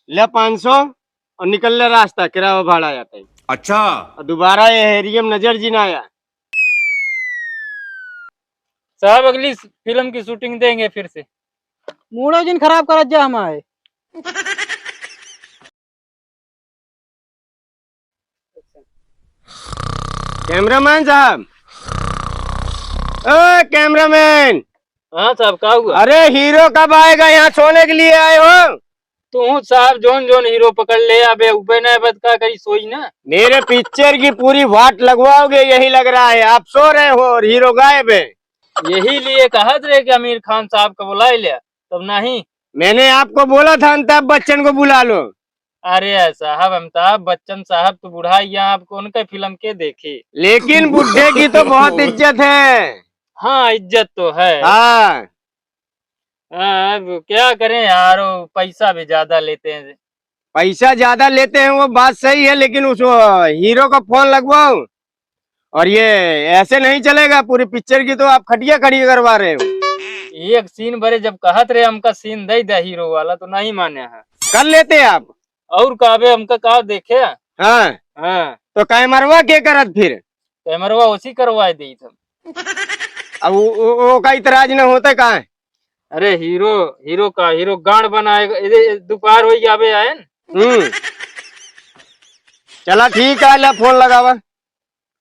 ले 500 और निकल ले रास्ता, किराया भाड़ा आता है। अच्छा। और दोबारा ये हेरियम नजर जी ना आया। साहब अगली फिल्म की शूटिंग देंगे फिर से। मूड जिन खराब करत जा हमारे। कैमरामैन साहब, ओ कैमरामैन। हाँ साहब, क्या हुआ? अरे हीरो कब आएगा? यहाँ सोने के लिए आए हो? तू साहब जोन जोन हीरो पकड़ ले, अबे ऊपर न बद का करी सोई ना। मेरे पिक्चर की पूरी वाट लगवाओगे यही लग रहा है। आप सो रहे हो और हीरो गायब है। यही लिए कहा थे कि आमिर खान साहब को बुला लिया, तब नहीं। मैंने आपको बोला था अमिताभ बच्चन को बुला लो। अरे साहब, अमिताभ बच्चन साहब तो बुढ़ा यहाँ, आपको उनका फिल्म के देखे। लेकिन बुढ़े की तो बहुत इज्जत है। हाँ, इज्जत तो है। हाँ, अब क्या करें यार, वो पैसा भी ज्यादा लेते हैं। पैसा ज्यादा लेते हैं वो बात सही है, लेकिन उस हीरो का फोन लगवाओ। और ये ऐसे नहीं चलेगा, पूरी पिक्चर की तो आप खटिया खड़ी करवा रहे हो। एक सीन भरे जब कहत रहे हमका सीन दे दे हीरो वाला, तो नहीं माने हैं। कर लेते आप। और काबे हमका कहा देखे। हाँ, हाँ, तो कैमरवा के करत फिर? कैमरवा उसी करवाए दी था। अब वो का इतराज न होता कहाँ है? अरे हीरो गांड बनाएगा, दोपहर हो जावे आए न। चला ठीक है, ला फोन लगावा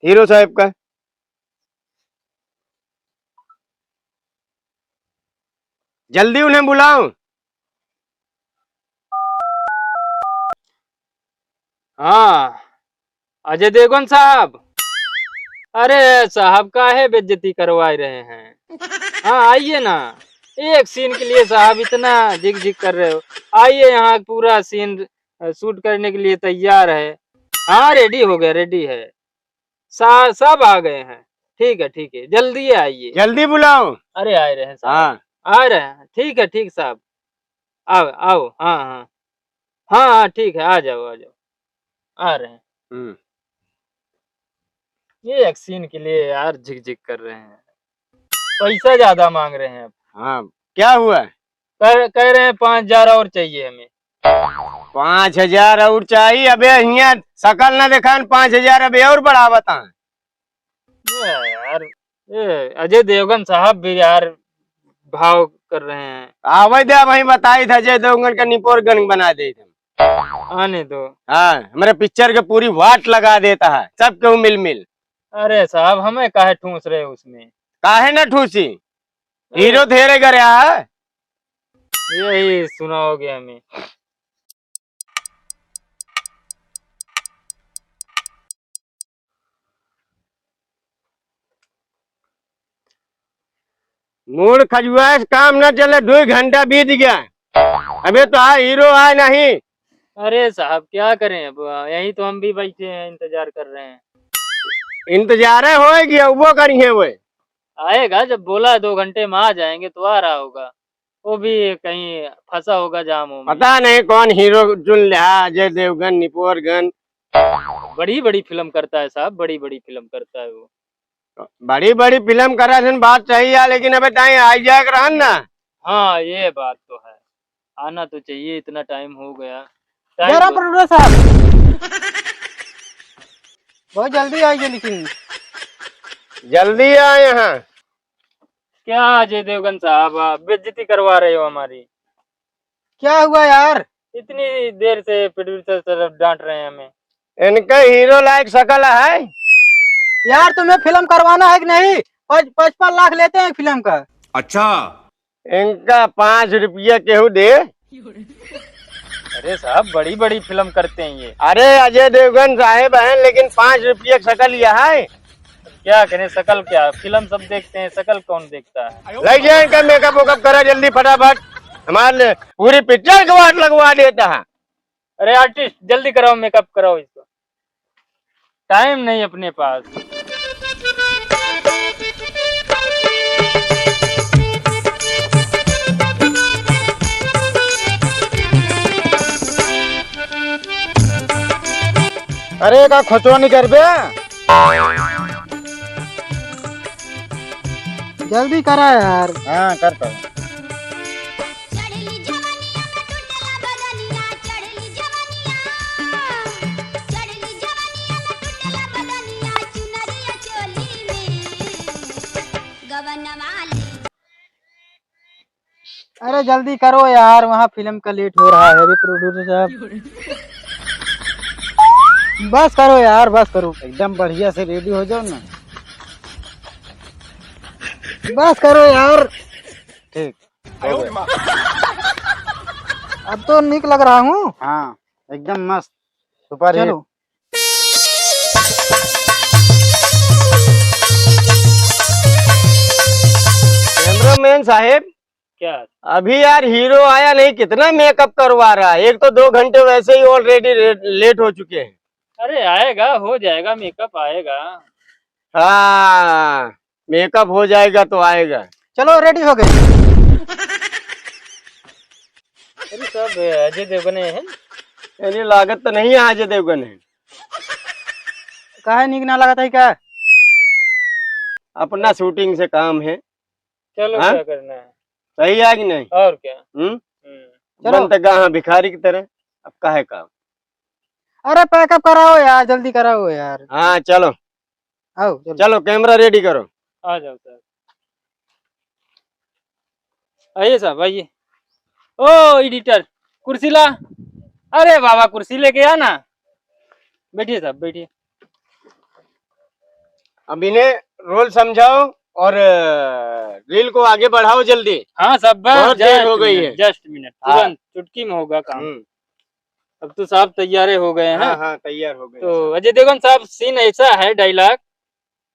हीरो साहब का। जल्दी उन्हें बुलाओ। हाँ, अजय देवगन साहब। अरे साहब, काहे बेइज्जती करवाए रहे हैं? हाँ आइए ना, एक सीन के लिए साहब इतना झिक झिक कर रहे हो। आइए, यहाँ पूरा सीन शूट करने के लिए तैयार है। हाँ, रेडी हो गया, रेडी है। सब आ गए हैं। ठीक है, जल्दी आइए। जल्दी बुलाओ। अरे आ रहे हैं साहब। हाँ, आ रहे हैं, ठीक है, ठीक साहब। आओ आओ, हाँ हाँ हाँ हाँ, ठीक है, आ जाओ आ जाओ। आ रहे हैं। ये एक सीन के लिए यार झिक झिक कर रहे हैं, पैसा ज्यादा मांग रहे हैं। हाँ, क्या हुआ? कह रहे हैं 5,000 और चाहिए हमें। 5,000 और चाहिए? अबे यहाँ शकल न देखा, 5,000 अबे और बढ़ा बता। यार, ये अजय देवगन साहब भी यार भाव कर रहे हैं। आवे दे, वही बताई था अजय देवगन का निपोर गन बना दे थे। आने दो। हाँ, हमारे पिक्चर के पूरी वाट लगा देता है, सब क्यों मिल मिल। अरे साहब, हमें काहे ठूस रहे हो उसमें? काहे न ठूसी, हीरो धेरे गया है। यही सुनाओगे हमें? मूड खजुआस, काम न चले, 2 घंटा बीत गया, अबे तो हीरो आए नहीं। अरे साहब, क्या करें, अब यही तो हम भी बैठे हैं, इंतजार कर रहे हैं। इंतजार होएगी, वो करिए वो। आएगा, जब बोला 2 घंटे में आ जाएंगे तो आ रहा होगा। वो भी कहीं फंसा होगा जामों में। पता नहीं कौन हीरो चुन लिया, अजय देवगन, निपोर गन। बड़ी बड़ी फिल्म करता है साहब, बड़ी बड़ी फिल्म करता है वो। बड़ी बड़ी फिल्म करा बात सही है, लेकिन अबे टाइम आ जाए रहन ना। हाँ, ये बात तो है, आना तो चाहिए, इतना टाइम हो गया। जरा प्रोड्यूसर साहब, बहुत जल्दी आइए, लेकिन जल्दी आ यहाँ। क्या अजय देवगन साहब, आप बेइज्जती करवा रहे हो हमारी। क्या हुआ यार? इतनी देर से प्रोड्यूसर तरफ डांट रहे हैं हमें। इनका हीरो लायक शकल है यार, तुम्हें फिल्म करवाना है कि नहीं? 55 लाख लेते हैं फिल्म का। अच्छा। इनका 5 रुपया केहू दे। अरे साहब, बड़ी बड़ी फिल्म करते हैं ये। अरे अजय देवगन साहेब हैं, लेकिन 5 रुपया शकल यह है। क्या करें, शकल क्या, फिल्म सब देखते हैं, शकल कौन देखता है? लग जाए इनका मेकअप वेकअप करा जल्दी फटाफट, हमारे पूरी पिक्चर का वाट लगवा देता है। अरे आर्टिस्ट, जल्दी कराओ, मेकअप कराओ इसको, टाइम नहीं अपने पास। अरे का खचो नहीं कर बे, जल्दी करा यार। हाँ करता हूँ। अरे जल्दी करो यार, वहाँ फिल्म का लेट हो रहा है अभी प्रोड्यूसर साहब। बस करो यार, बस करो, एकदम बढ़िया से रेडी हो जाओ ना। बस करो यार। ठीक, अब तो निक लग रहा हूँ। हाँ एकदम मस्त, सुपर हिट। चलो कैमरामैन साहेब, क्या? अभी यार हीरो आया नहीं, कितना मेकअप करवा रहा है। एक तो 2 घंटे वैसे ही ऑलरेडी लेट हो चुके हैं। अरे आएगा, हो जाएगा, मेकअप आएगा। हाँ, मेकअप हो जाएगा तो आएगा। चलो रेडी हो गए। अरे सब अजय देवगन है। यानी लागत तो नहीं है अजय देवगन है। काहे निक ना लगा था क्या? अपना शूटिंग से काम है। चलो हाँ? क्या करना है? सही है कि नहीं? और क्या। चलो। बनता कहाँ भिखारी की तरह। अब का है काम। अरे पैकअप कराओ यार, जल्दी कराओ यार। हाँ चलो आओ चलो। चलो, कैमरा रेडी करो। आ जाओ सर, आइए साहब आइए। ओ एडिटर, कुर्सी ला। अरे बाबा कुर्सी लेके आ ना। बैठिए साहब बैठिए। अब इन्हें रोल समझाओ और रील को आगे बढ़ाओ जल्दी। हाँ साहब बस बहुत देर हो गई है। जस्ट मिनट, हाँ। तुरंत चुटकी में होगा काम। हम्म, अब तो साहब तैयारे हो गए हैं। हाँ हाँ तैयार हो गए। तो अजय देवगन साहब सीन ऐसा है, डायलॉग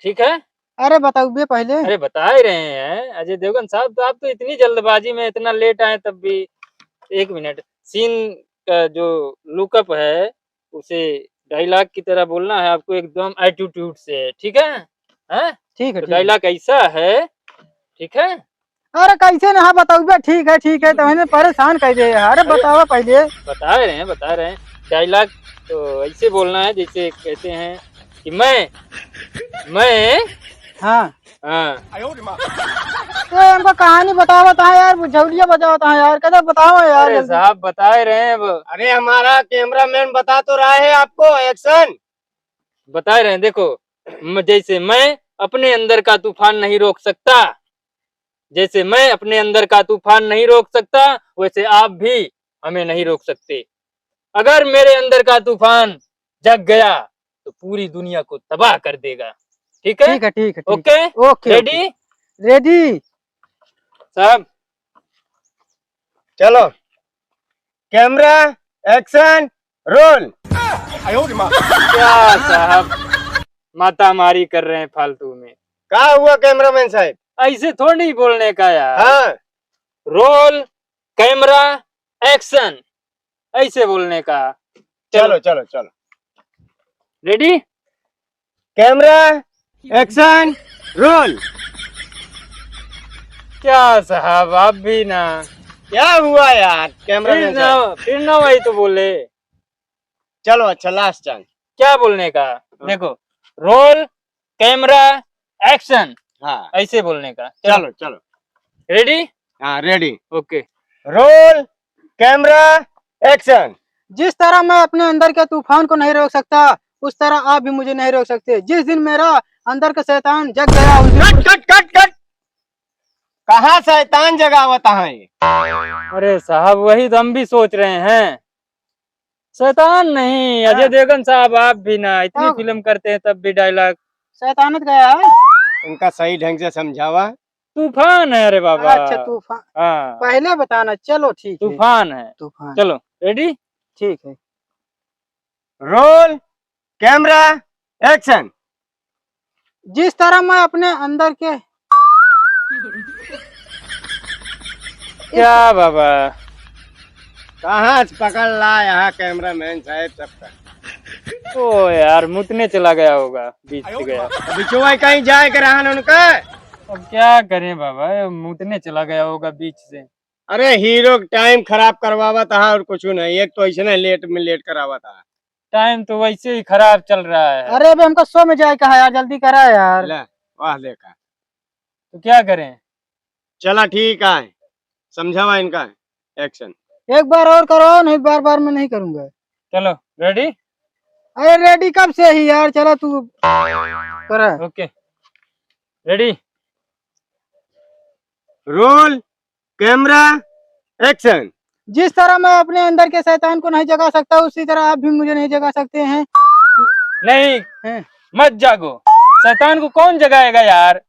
ठीक है। अरे बताओ बे पहले। अरे बता ही रहे हैं अजय देवगन साहब, तो आप तो इतनी जल्दबाजी में इतना लेट आए तब भी। एक मिनट, सीन का जो लुकअप है उसे डायलॉग की तरह बोलना है आपको, एकदम एटीट्यूड से, ठीक है? हैं? ठीक है तो ठीक है। डायलॉग ऐसा है, ठीक है? अरे कैसे ना, हाँ बताओ बे। ठीक है तो मैंने परेशान कर दिया यार। अरे बताओ पहले। बता रहे हैं डायलॉग। तो ऐसे बोलना है जैसे कहते हैं कि मैं हाँ हाँ तो हमको कहानी बताओ था यार, बुझौलिया बजाओ था यार, कदर बताओ यार अरे जल्दी। साहब बता ही रहे हैं अब। अरे हमारा कैमरामैन बता तो रहा है आपको। एक्शन। बता रहे हैं, देखो जैसे मैं अपने अंदर का तूफान नहीं रोक सकता, जैसे मैं अपने अंदर का तूफान नहीं रोक सकता, वैसे आप भी हमें नहीं रोक सकते। अगर मेरे अंदर का तूफान जग गया तो पूरी दुनिया को तबाह कर देगा। ठीक है? ठीक है। Okay okay ready ready. साहब? चलो, कैमरा एक्शन रोल। क्या साहब माता मारी कर रहे हैं फालतू में? क्या हुआ कैमरामैन साहब? ऐसे थोड़ी बोलने का यार। हाँ रोल कैमरा एक्शन, ऐसे बोलने का। चलो चलो चलो, रेडी कैमरा एक्शन रोल। क्या साहब आप भी ना, क्या हुआ यार कैमरामैन साहब? फिर ना वही तो बोले। चलो अच्छा, लास्ट चांस। क्या बोलने का? देखो, रोल कैमरा एक्शन, हाँ ऐसे बोलने का। चलो चलो, रेडी? हाँ ready. Okay. Role camera action. जिस तरह मैं अपने अंदर के तूफान को नहीं रोक सकता, उस तरह आप भी मुझे नहीं रोक सकते। जिस दिन मेरा अंदर का शैतान जग गया उस दिन। Cut cut cut cut. कहाँ शैतान जगावत है? अरे साहब वही तो हम भी सोच रहे हैं, शैतान नहीं। हाँ। अजय देवगन साहब आप भी ना, इतनी हाँ। फिल्म करते हैं तब भी डायलॉग शैतानत गया है। उनका सही ढंग से समझावा। तूफान है। अरे बाबा अच्छा तूफान हाँ पहले बताना। चलो ठीक है। तूफान है। तूफान चलो रेडी? ठीक है। Role camera action. जिस तरह मैं अपने अंदर के क्या बाबा, कहाँ से पकड़ ला यहाँ कैमरामैन साहब सबका। ओ यार मुतने चला गया होगा, बीच से गया। बिचुआ कहीं जाए के रहन उनका। अब क्या करें बाबा, मुतने चला गया होगा बीच से। अरे हीरो टाइम खराब करवावा था और कुछ नहीं। एक तो ऐसे लेट में लेट करावा था। टाइम तो वैसे ही खराब चल रहा है। अरे अभी हमको शो में जाए कहा यार, जल्दी करा यार। ले, वाह देखा। तो क्या करें? चला ठीक है, समझावा इनका एक्शन। एक बार और करो, नहीं बार बार मैं नहीं करूंगा। चलो रेडी? अरे रेडी कब से ही यार, चलो तू करा। Okay ready? Roll camera action. जिस तरह मैं अपने अंदर के शैतान को नहीं जगा सकता उसी तरह आप भी मुझे नहीं जगा सकते हैं। नहीं, हैं? मत जागो। शैतान को कौन जगाएगा यार?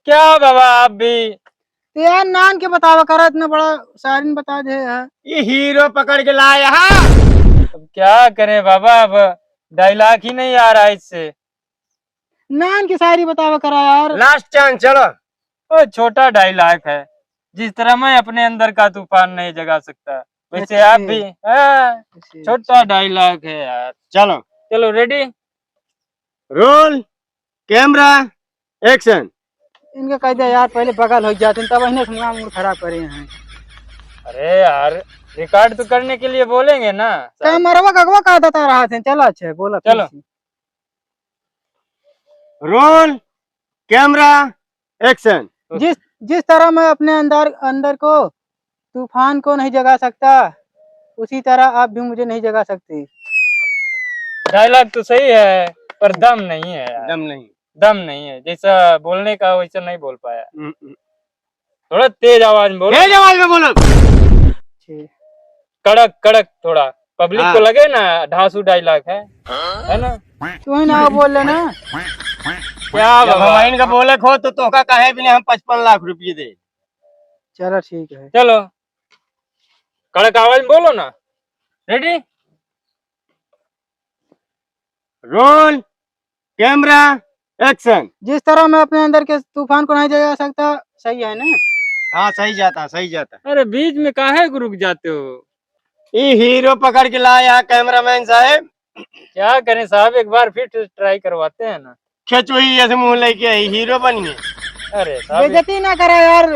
क्या बाबा आप भी। तो यार नान के बतावा करा इतना बड़ा सारिन बता दे यार। ये हीरो पकड़ के लाया है। अब क्या करें बाबा, अब डायलॉग ही नहीं आ रहा है इससे। नान की शायरी बतावा करा यार। लास्ट चांस, चलो। वो छोटा डायलॉग है। जिस तरह मैं अपने अंदर का तूफान नहीं जगा सकता वैसे अच्छा। आप भी। छोटा डायलॉग है यार। चलो, चलो रेडी। Roll, camera, action. इनके कह दे यार पहले बगल हो जाते तब इन्हें सुनना मूड खराब करे हैं। अरे यार रिकॉर्ड तो करने के लिए बोलेंगे ना। कैमरा कगवा का देता रहा थे। चलो अच्छा बोला फिर चलो। से। Roll, camera, action. जिस जिस तरह मैं अपने अंदर को तूफान को नहीं जगा सकता उसी तरह आप भी मुझे नहीं जगा सकते। डायलॉग तो सही है पर दम नहीं है यार। दम नहीं। दम नहीं है, जैसा बोलने का वैसा नहीं बोल पाया। हम्म। थोड़ा तेज आवाज में बोलो। तेज आवाज में बोलो। ठीक। कड़क कड़क थोड़ा, पब्लिक हाँ। को लगे ना धांसू डायलॉग है ना। तू ही ना बोल लेना। क्या जब बाबा। हम इनका बोले खो तो तोहका कहे भी नहीं हम 55 लाख रुपये दे। चलो ठीक है। चलो कड़क आवाज में बोलो ना। रेडी। Roll, camera, action. जिस तरह मैं अपने अंदर के तूफान को नहीं जगा सकता। सही है ना। हाँ, सही जाता, सही जाता। अरे बीच में काहे को रुक जाते हो? ये हीरो पकड़ के लाया कैमरामैन साहब। क्या करें साहब, एक बार फिर ट्राई करवाते हैं ना। खिंच हुई ऐसे मुंह लेके आई, हीरो बन गए। अरे साहब बेइज्जती ना करा यार।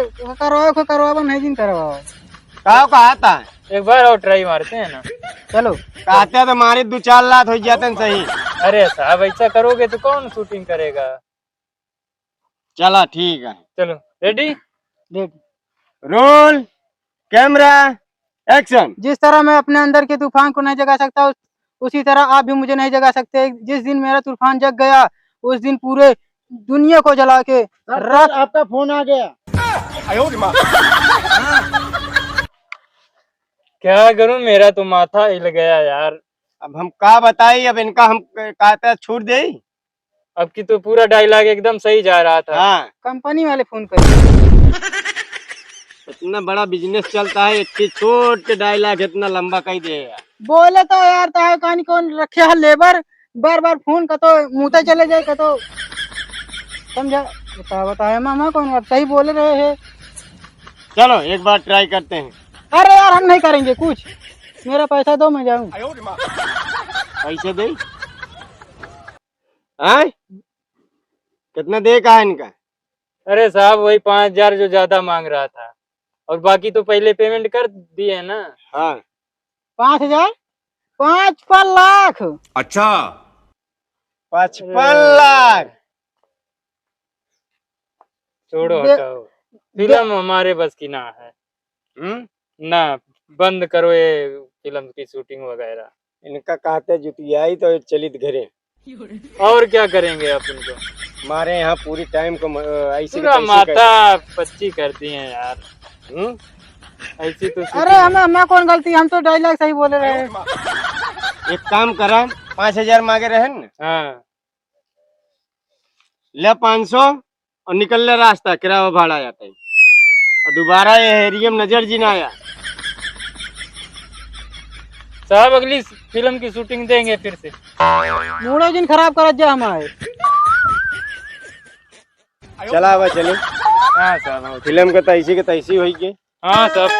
करवाओ नहीं दिन करवाओ। कहा कहता है, एक बार और ट्राई मारते हैं ना। चलो कहते हैं तो मारे 2-4 लाख हो जाते हैं सही। अरे साहब ऐसा करोगे तो कौन शूटिंग करेगा। चला ठीक है। चलो ready. Ready. Roll, camera, action. जिस तरह मैं अपने अंदर के तूफान को नहीं जगा सकता उसी तरह आप भी मुझे नहीं जगा सकते। जिस दिन मेरा तूफान जग गया उस दिन पूरे दुनिया को जला के रख। आपका फोन आ गया। क्या करूं, मेरा तो माथा हिल गया यार। अब हम क्या बताई, अब इनका हम कहते हैं छूट दे। अब की तो पूरा डायलॉग एकदम सही जा रहा था। हाँ, कंपनी वाले फोन कर। इतना बड़ा बिजनेस चलता है, इतनी छोटे डायलॉग इतना लंबा कही दे यार। बोले तो यार ताहे कहानी कौन रखे है लेबर। बार बार फोन का तो मुँह चले जाए का तो समझा। बताया मामा कौन आप सही बोले रहे हैं। चलो एक बार ट्राई करते हैं। अरे यार हम नहीं करेंगे कुछ। मेरा पैसा दो मैं जाऊँ। पैसे दे। हाँ, कितना दे का है इनका? अरे साहब वही 5,000 जो ज्यादा मांग रहा था, और बाकी तो पहले पेमेंट कर दिए ना। हाँ, 5,000 5 लाख। अच्छा 55 लाख। छोड़ो दे- हटाओ, फिल्म हमारे बस की ना है ना। बंद करो ये फिल्म की शूटिंग वगैरह। इनका कहते जुतियाई तो चलित घरे। और क्या करेंगे आप इनको? हमारे यहाँ पूरी टाइम को ऐसे पूरा माथा पच्ची कर दिए हैं यार। ऐसी तो अरे हमें कौन गलती। हम तो डायलॉग सही बोले रहे हैं। एक काम करा, 5,000 मांगे रहे न, हाँ ले 500 और निकल ले रास्ता, किराया भाड़ा जाता है। और दोबारा ये एरिया में नजर जी ना आया। साहब अगली फिल्म की शूटिंग देंगे फिर से। मूड दिन खराब कर जा हमारे। चला हुआ चले। हाँ साहब। फिल्म का तैसी के तैसी हुई के। हाँ साहब।